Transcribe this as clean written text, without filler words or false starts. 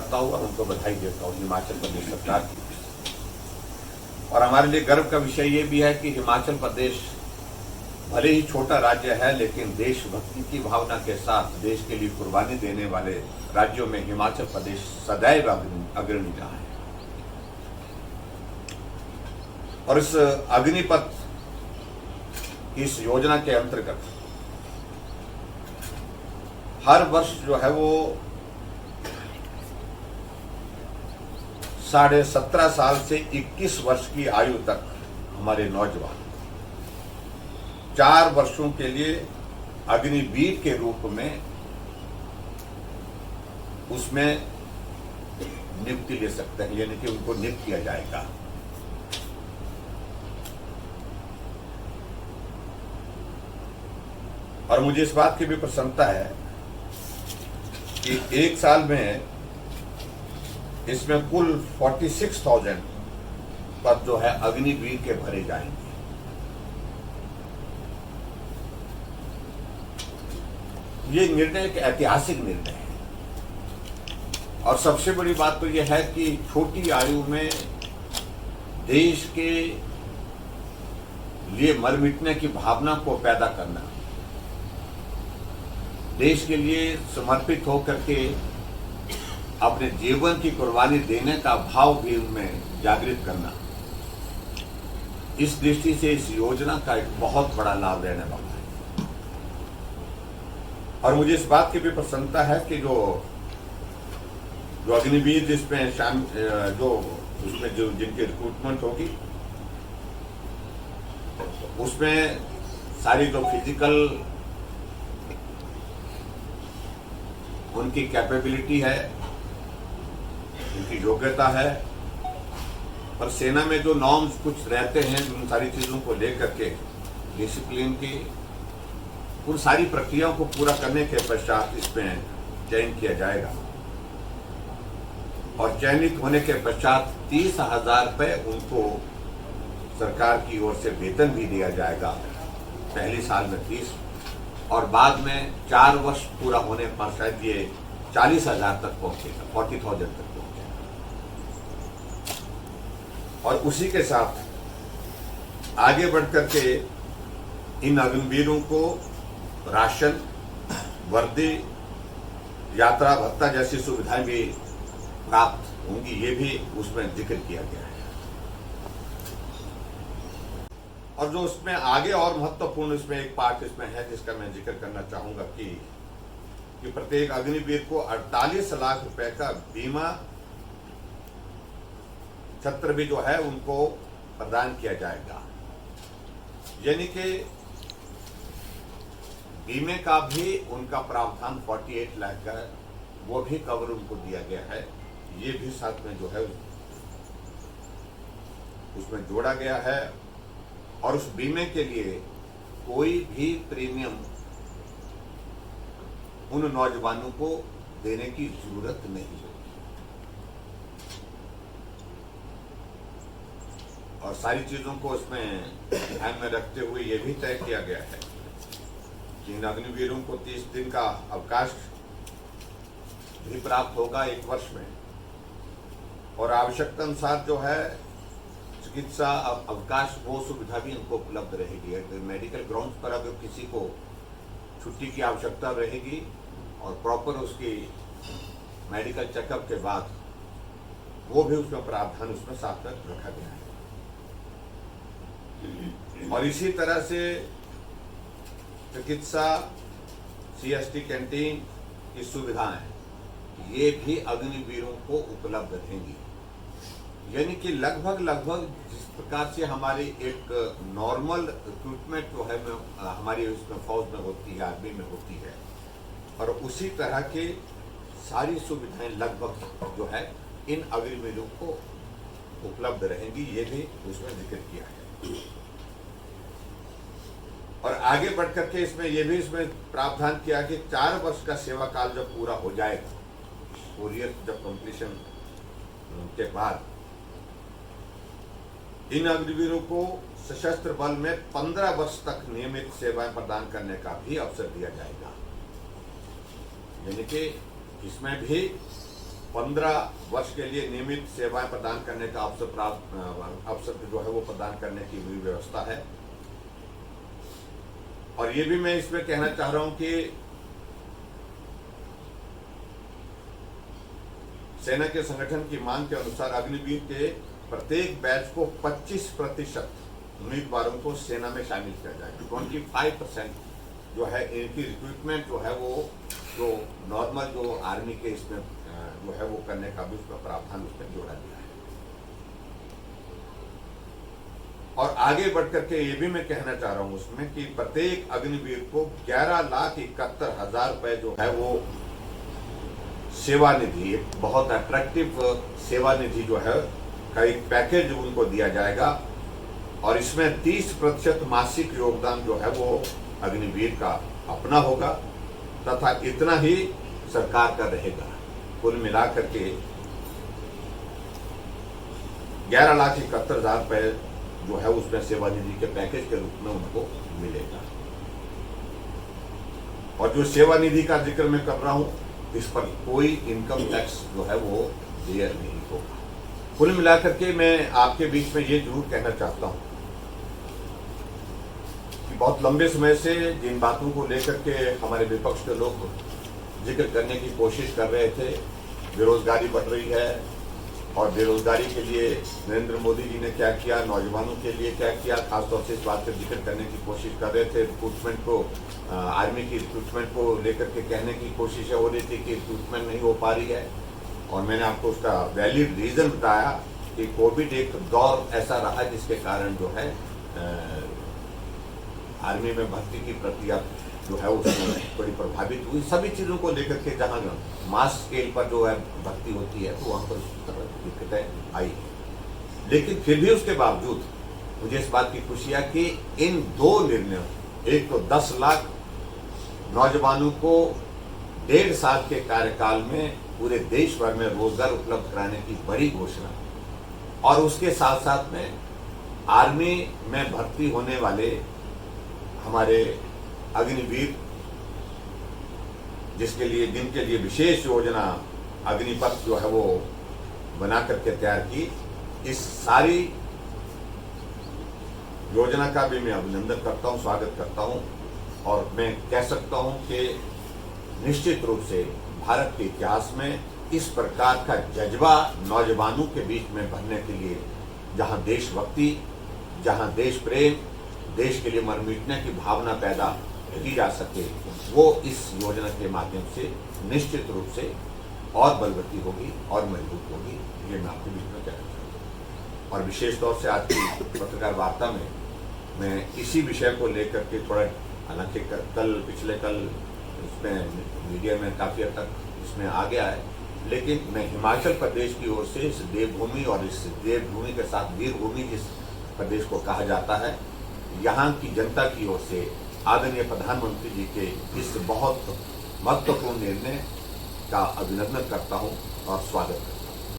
करता हुआ उनको बधाई देता हूँ हिमाचल प्रदेश सरकार की। और हमारे लिए गर्व का विषय ये भी है कि हिमाचल प्रदेश भले ही छोटा राज्य है, लेकिन देशभक्ति की भावना के साथ देश के लिए कुर्बानी देने वाले राज्यों में हिमाचल प्रदेश सदैव अग्रणी रहा है। और इस अग्निपथ इस योजना के अंतर्गत हर वर्ष जो है वो 17.5 साल से 21 वर्ष की आयु तक हमारे नौजवान 4 वर्षों के लिए अग्निवीर के रूप में उसमें नियुक्ति ले सकते हैं, यानी कि उनको नियुक्त किया जाएगा। और मुझे इस बात की भी प्रसन्नता है कि एक साल में इसमें कुल 46,000 पद जो है अग्निवीर के भरे जाएंगे। ये निर्णय एक ऐतिहासिक निर्णय है। और सबसे बड़ी बात तो यह है कि छोटी आयु में देश के लिए मर मिटने की भावना को पैदा करना, देश के लिए समर्पित होकर के अपने जीवन की कुर्बानी देने का भाव भी उनमें जागृत करना, इस दृष्टि से इस योजना का एक बहुत बड़ा लाभ रहने वाला है। और मुझे इस बात की भी प्रसन्नता है कि जो अग्निवीर जिसमें जो जिनकी रिक्रूटमेंट होगी उसमें सारी जो फिजिकल उनकी कैपेबिलिटी है, उनकी योग्यता है, और सेना में जो नॉर्म्स कुछ रहते हैं उन सारी चीजों को लेकर के डिसिप्लिन की उन सारी प्रक्रियाओं को पूरा करने के पश्चात इसमें चयन किया जाएगा। और चयनित होने के पश्चात 30,000 रुपये उनको सरकार की ओर से वेतन भी दिया जाएगा, पहले साल में 30, और बाद में 4 वर्ष पूरा होने पर शायद ये 40,000 तक पहुंचेगा, 40,000 तक पहुंचेगा। और उसी के साथ आगे बढ़कर के इन अग्निवीरों को राशन, वर्दी, यात्रा भत्ता जैसी सुविधाएं भी प्राप्त होंगी, ये भी उसमें जिक्र किया गया है। और जो उसमें आगे और महत्वपूर्ण इसमें एक पार्ट इसमें है जिसका मैं जिक्र करना चाहूंगा कि प्रत्येक अग्निवीर को 48 लाख रुपए का बीमा छत्र भी जो है उनको प्रदान किया जाएगा। यानी कि बीमे का भी उनका प्रावधान 48 लाख का वो भी कवर उनको दिया गया है। ये भी साथ में जो है उसमें जोड़ा गया है। और उस बीमे के लिए कोई भी प्रीमियम उन नौजवानों को देने की जरूरत नहीं होगी। और सारी चीजों को इसमें ध्यान में रखते हुए ये भी तय किया गया है कि इन अग्निवीरों को 30 दिन का अवकाश भी प्राप्त होगा 1 वर्ष में, और आवश्यकता अनुसार जो है चिकित्सा अवकाश वो सुविधा भी उनको उपलब्ध रहेगी। अगर मेडिकल ग्राउंड्स पर अगर किसी को छुट्टी की आवश्यकता रहेगी और प्रॉपर उसकी मेडिकल चेकअप के बाद वो भी उसमें प्रावधान उसमें साथ में रखा गया है। और इसी तरह से चिकित्सा, CST कैंटीन की सुविधाएं ये भी अग्निवीरों को उपलब्ध रहेंगी। यानी कि लगभग जिस प्रकार से हमारी एक नॉर्मल रिक्रूटमेंट जो है हमारी उसमें फौज में होती है, आर्मी में होती है, और उसी तरह के सारी सुविधाएं लगभग जो है इन अग्निवीरों को उपलब्ध रहेंगी। ये भी उसमें जिक्र किया है। और आगे बढ़ करके इसमें ये भी इसमें प्रावधान किया कि 4 वर्ष का सेवा काल जब पूरा हो जाएगा, 4 ईयर जब कंप्लीशन के बाद इन अग्निवीरों को सशस्त्र बल में 15 वर्ष तक नियमित सेवाएं प्रदान करने का भी अवसर दिया जाएगा। यानी कि इसमें भी 15 वर्ष के लिए नियमित सेवाएं प्रदान करने का अवसर जो है वो प्रदान करने की भी व्यवस्था है। और ये भी मैं इसमें कहना चाह रहा हूं कि सेना के संगठन की मांग के अनुसार अग्निवीर के प्रत्येक बैच को 25% उम्मीदवारों को सेना में शामिल किया जाएगा। 25% जो है इनकी रिक्रूटमेंट जो है वो जो नॉर्मल जो आर्मी के इसमें जो है वो करने का भी उसका प्रावधान उसमें जोड़ा गया है। और आगे बढ़ करके ये भी मैं कहना चाह रहा हूं उसमें कि प्रत्येक अग्निवीर को 11,71,000 रुपए जो है वो सेवा निधि, एक बहुत अट्रैक्टिव सेवा निधि जो है का एक पैकेज उनको दिया जाएगा। और इसमें 30% मासिक योगदान जो है वो अग्निवीर का अपना होगा तथा इतना ही सरकार का रहेगा। कुल मिलाकर के 11,71,000 रुपए जो है उसमें सेवा निधि के पैकेज के रूप में उनको मिलेगा। और जो सेवा निधि का जिक्र मैं कर रहा हूं, इस पर कोई इनकम टैक्स जो है वो देय नहीं होगा। कुल मिलाकर के मैं आपके बीच में ये जरूर कहना चाहता हूं कि बहुत लंबे समय से जिन बातों को लेकर के हमारे विपक्ष के लोग जिक्र करने की कोशिश कर रहे थे, बेरोजगारी बढ़ रही है और बेरोजगारी के लिए नरेंद्र मोदी जी ने क्या किया, नौजवानों के लिए क्या किया, खासतौर से इस बात पर जिक्र करने की कोशिश कर रहे थे। रिक्रूटमेंट को, आर्मी की रिक्रूटमेंट को लेकर के कहने की कोशिश हो रही थी कि रिक्रूटमेंट नहीं हो पा रही है। और मैंने आपको उसका वैलिड रीजन बताया कि कोविड एक दौर ऐसा रहा जिसके कारण जो है आर्मी में भर्ती की प्रक्रिया जो है उसमें बड़ी प्रभावित हुई। सभी चीज़ों को लेकर के जहाँ मास स्केल पर जो है भर्ती होती है तो वहाँ पर उस तरह की दिक्कतें आई। लेकिन फिर भी उसके बावजूद मुझे इस बात की खुशी है कि इन दो निर्णयों, एक तो 10 लाख नौजवानों को 1.5 साल के कार्यकाल में पूरे देश भर में रोजगार उपलब्ध कराने की बड़ी घोषणा, और उसके साथ साथ में आर्मी में भर्ती होने वाले हमारे अग्निवीर जिनके लिए विशेष योजना अग्निपथ जो है वो बना करके तैयार की, इस सारी योजना का भी मैं अभिनंदन करता हूं, स्वागत करता हूं। और मैं कह सकता हूं कि निश्चित रूप से भारत के इतिहास में इस प्रकार का जज्बा नौजवानों के बीच में भरने के लिए, जहां देशभक्ति, जहां देश प्रेम, देश के लिए मर मिटने की भावना पैदा की जा सके, वो इस योजना के माध्यम से निश्चित रूप से और बलवती होगी और मजबूत होगी। ये मैं आपके बीच में कहना चाहता हूँ। और विशेष तौर से आज की पत्रकार वार्ता में मैं इसी विषय को लेकर के थोड़ा, हालांकि पिछले कल इसमें मीडिया में काफ़ी हद तक इसमें आ गया है, लेकिन मैं हिमाचल प्रदेश की ओर से इस देवभूमि और इस देवभूमि के साथ वीरभूमि जिस प्रदेश को कहा जाता है, यहाँ की जनता की ओर से आदरणीय प्रधानमंत्री जी के इस बहुत महत्वपूर्ण निर्णय का अभिनंदन करता हूँ और स्वागत करता हूँ।